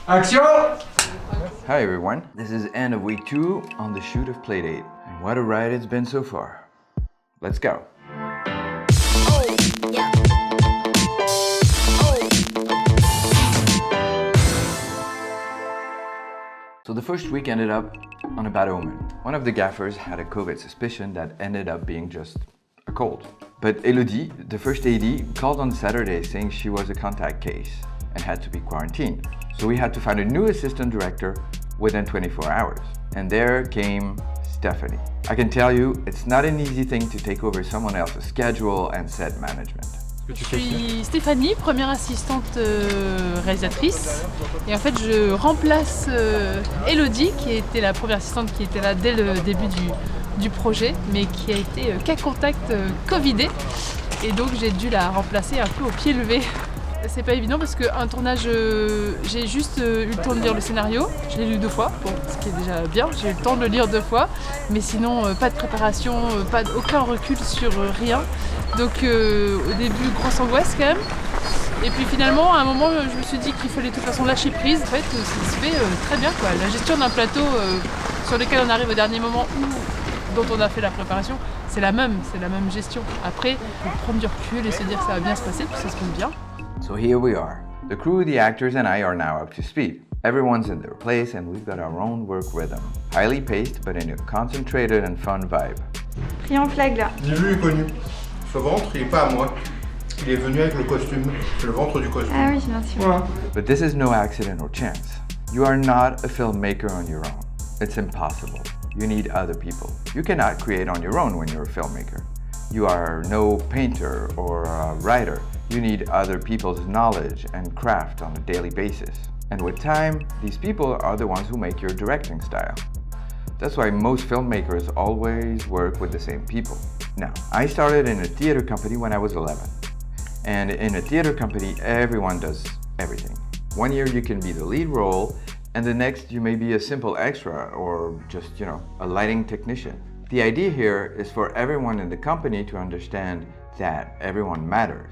Action! Hi everyone, this is end of week 2 on the shoot of Playdate. And what a ride it's been so far. Let's go. So the first week ended up on a bad omen. One of the gaffers had a COVID suspicion that ended up being just a cold. But Elodie, the first AD, called on Saturday saying she was a contact case and had to be quarantined. So we had to find a new assistant director within 24 hours. And there came Stephanie. I can tell you, it's not an easy thing to take over someone else's schedule and set management. Je suis Stéphanie, première assistante réalisatrice. Et en fait, je remplace Elodie, qui était la première assistante qui était là dès le début du projet, mais qui a été cas contact Covidé. Et donc, j'ai dû la remplacer un peu au pied levé. C'est pas évident parce qu'un tournage, j'ai juste eu le temps de lire le scénario. Je l'ai lu 2 fois, bon, ce qui est déjà bien. J'ai eu le temps de le lire 2 fois, mais sinon pas de préparation, aucun recul sur rien. Donc au début, grosse angoisse quand même. Et puis finalement, à un moment, je me suis dit qu'il fallait de toute façon lâcher prise. En fait, ça se fait très bien, quoi. La gestion d'un plateau sur lequel on arrive au dernier moment ou dont on a fait la préparation, c'est la même gestion. Après, il faut prendre du recul et se dire que ça va bien se passer, puis ça se passe bien. So here we are. The crew, the actors, and I are now up to speed. Everyone's in their place and we've got our own work rhythm. Highly paced, but in a concentrated and fun vibe. Priant flag là. J'ai vu, il est connu. Ce ventre, il est pas à moi. Il est venu avec le costume. C'est le ventre du costume. Ah oui, bien sûr. Voilà. But this is no accident or chance. You are not a filmmaker on your own. It's impossible. You need other people. You cannot create on your own when you're a filmmaker. You are no painter or a writer. You need other people's knowledge and craft on a daily basis. And with time, these people are the ones who make your directing style. That's why most filmmakers always work with the same people. Now, I started in a theater company when I was 11. And in a theater company, everyone does everything. One year you can be the lead role, and the next you may be a simple extra or just, a lighting technician. The idea here is for everyone in the company to understand that everyone matters,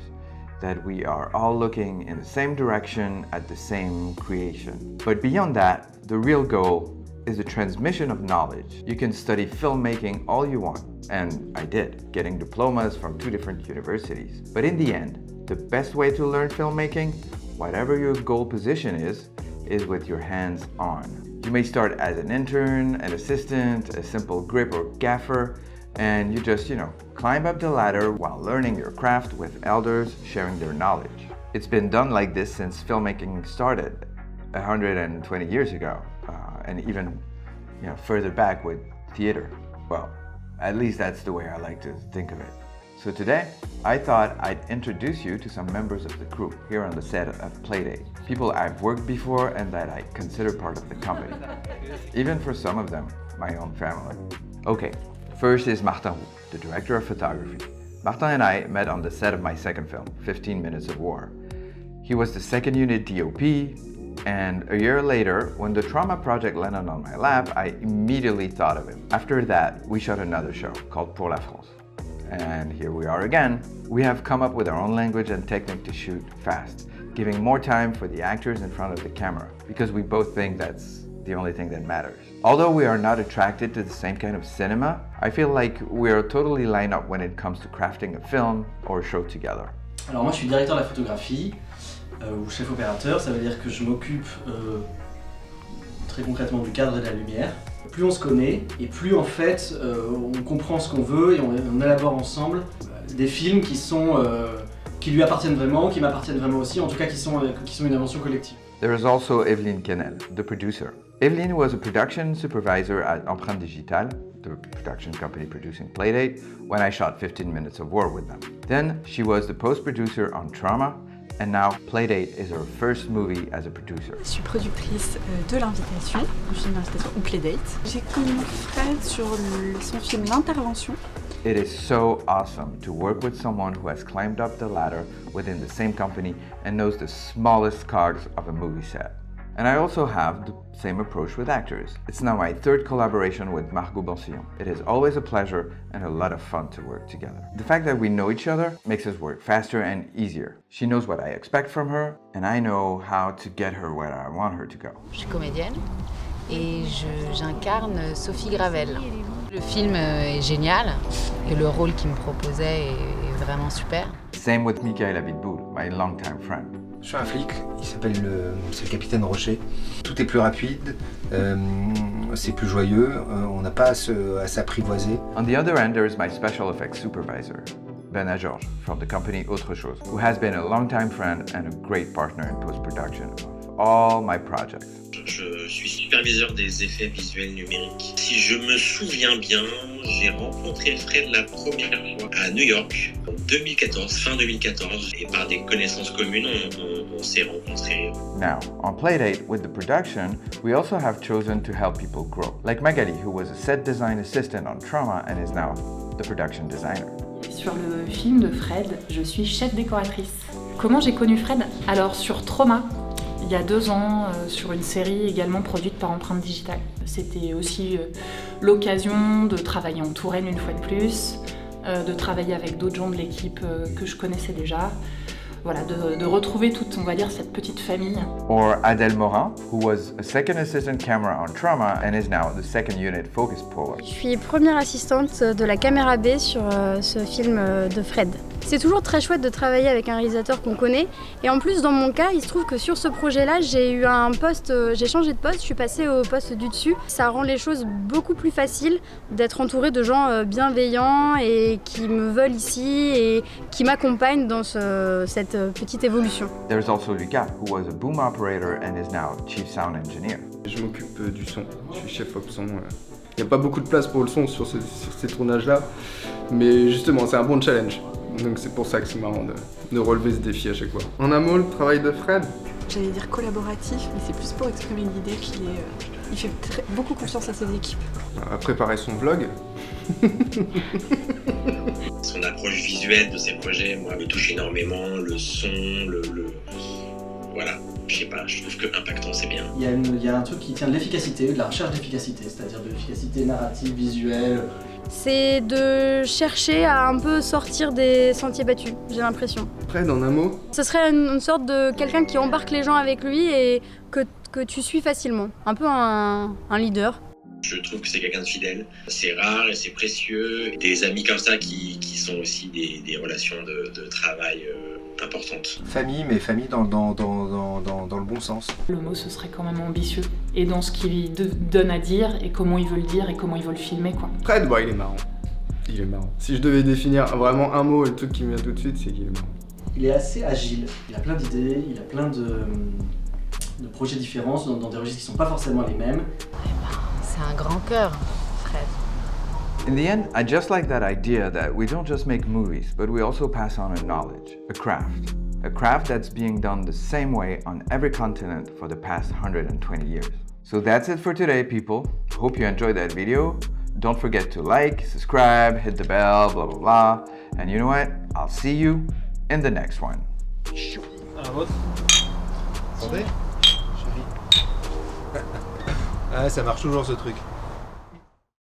that we are all looking in the same direction at the same creation. But beyond that, the real goal is the transmission of knowledge. You can study filmmaking all you want, and I did, getting diplomas from 2 different universities. But in the end, the best way to learn filmmaking, whatever your goal position is with your hands on. You may start as an intern, an assistant, a simple grip or gaffer, and you just, climb up the ladder while learning your craft with elders sharing their knowledge. It's been done like this since filmmaking started 120 years ago, and even further back with theater. Well, at least that's the way I like to think of it. So today, I thought I'd introduce you to some members of the crew here on the set of Playdate. People I've worked before and that I consider part of the company. Even for some of them, my own family. Okay, first is Martin Roux, the director of photography. Martin and I met on the set of my second film, 15 Minutes of War. He was the second unit DOP, and a year later, when the Trauma project landed on my lap, I immediately thought of him. After that, we shot another show called Pour la France. And here we are again. We have come up with our own language and technique to shoot fast, giving more time for the actors in front of the camera, because we both think that's the only thing that matters. Although we are not attracted to the same kind of cinema, I feel like we are totally lined up when it comes to crafting a film or a show together. Alors moi je suis directeur de la photographie, ou chef opérateur, ça veut dire que je m'occupe très concrètement du cadre et de la lumière. Plus on se connaît et plus en fait on comprend ce qu'on veut et on élabore ensemble des films qui lui appartiennent vraiment, qui m'appartiennent vraiment aussi, en tout cas qui sont une invention collective. There is also Evelyne Kennel, the producer. Evelyne was a production supervisor at Empreinte Digitale, the production company producing Playdate, when I shot 15 Minutes of War with them. Then she was the post-producer on Trauma, and now Playdate is her first movie as a producer. Je suis productrice de l'invitation, du film d'invitation ou Playdate. J'ai connu Fred sur son film L'Intervention. It is so awesome to work with someone who has climbed up the ladder within the same company and knows the smallest cogs of a movie set. And I also have the same approach with actors. It's now my third collaboration with Margot Boncillon. It is always a pleasure and a lot of fun to work together. The fact that we know each other makes us work faster and easier. She knows what I expect from her, and I know how to get her where I want her to go. Je suis comédienne et j'incarne Sophie Gravel. Le film est génial et le rôle qu'il me proposait est vraiment super. Same with Michael Abitboul, my longtime friend. Je suis un flic, c'est le capitaine Rocher. Tout est plus rapide, c'est plus joyeux, on n'a pas à s'apprivoiser. On the other end, there is my special effects supervisor, Bernard Georges, from the company Autre Chose, who has been a longtime friend and a great partner in post-production of all my projects. Je suis superviseur des effets visuels numériques. Si je me souviens bien, j'ai rencontré Fred la première fois à New York en 2014, fin 2014, et par des connaissances communes, on s'est rencontrés. Now, on Playdate with the production, we also have chosen to help people grow, like Magali, who was a set design assistant on Trauma and is now the production designer. Sur le film de Fred, je suis chef décoratrice. Comment j'ai connu Fred? Alors sur Trauma, il y a 2 ans, sur une série également produite par Empreinte Digitale. C'était aussi l'occasion de travailler en Touraine une fois de plus, de travailler avec d'autres gens de l'équipe que je connaissais déjà. Voilà, de retrouver toute, on va dire, cette petite famille. Or Adèle Morin, who was a second assistant camera on Trauma and is now the second unit focus puller. Je suis première assistante de la caméra B sur ce film de Fred. C'est toujours très chouette de travailler avec un réalisateur qu'on connaît. Et en plus, dans mon cas, il se trouve que sur ce projet-là, j'ai eu un poste, j'ai changé de poste, je suis passée au poste du dessus. Ça rend les choses beaucoup plus faciles d'être entourée de gens bienveillants et qui me veulent ici et qui m'accompagnent dans cette petite évolution. There's also Lucas, who was a boom operator and is now chief sound engineer. Je m'occupe du son, je suis chef op son. Il n'y a pas beaucoup de place pour le son sur ces tournages-là, mais justement, c'est un bon challenge. Donc c'est pour ça que c'est marrant de relever ce défi à chaque fois. En un mot, le travail de Fred? J'allais dire collaboratif, mais c'est plus pour exprimer l'idée qu'il fait beaucoup confiance à ses équipes. À préparer son vlog. Son approche visuelle de ses projets, moi, me touche énormément. Le son, voilà, je sais pas, je trouve que impactant, c'est bien. Il y a un truc qui tient de l'efficacité, de la recherche d'efficacité, c'est-à-dire de l'efficacité narrative, visuelle. C'est de chercher à un peu sortir des sentiers battus, j'ai l'impression. Fred, en un mot? Ce serait une sorte de quelqu'un qui embarque les gens avec lui et que tu suis facilement. Un peu un leader. Je trouve que c'est quelqu'un de fidèle. C'est rare et c'est précieux. Des amis comme ça qui sont aussi des relations de travail importantes. Famille, mais famille dans le bon sens. Le mot, ce serait quand même ambitieux. Et dans ce qu'il donne à dire, et comment il veut le dire, et comment il veut le filmer, quoi. Fred, bah, il est marrant. Il est marrant. Si je devais définir vraiment un mot, et le truc qui me vient tout de suite, c'est qu'il est marrant. Il est assez agile, il a plein d'idées, il a plein de projets différents dans des registres qui ne sont pas forcément les mêmes. C'est un grand cœur, Fred. In the end, I just like that idea that we don't just make movies, but we also pass on a knowledge, a craft. A craft that's being done the same way on every continent for the past 120 years. So that's it for today, people. Hope you enjoyed that video. Don't forget to like, subscribe, hit the bell, blah blah blah. And you know what? I'll see you in the next one. Un vôtre. Attendez, chérie. Ah, ça marche toujours ce truc.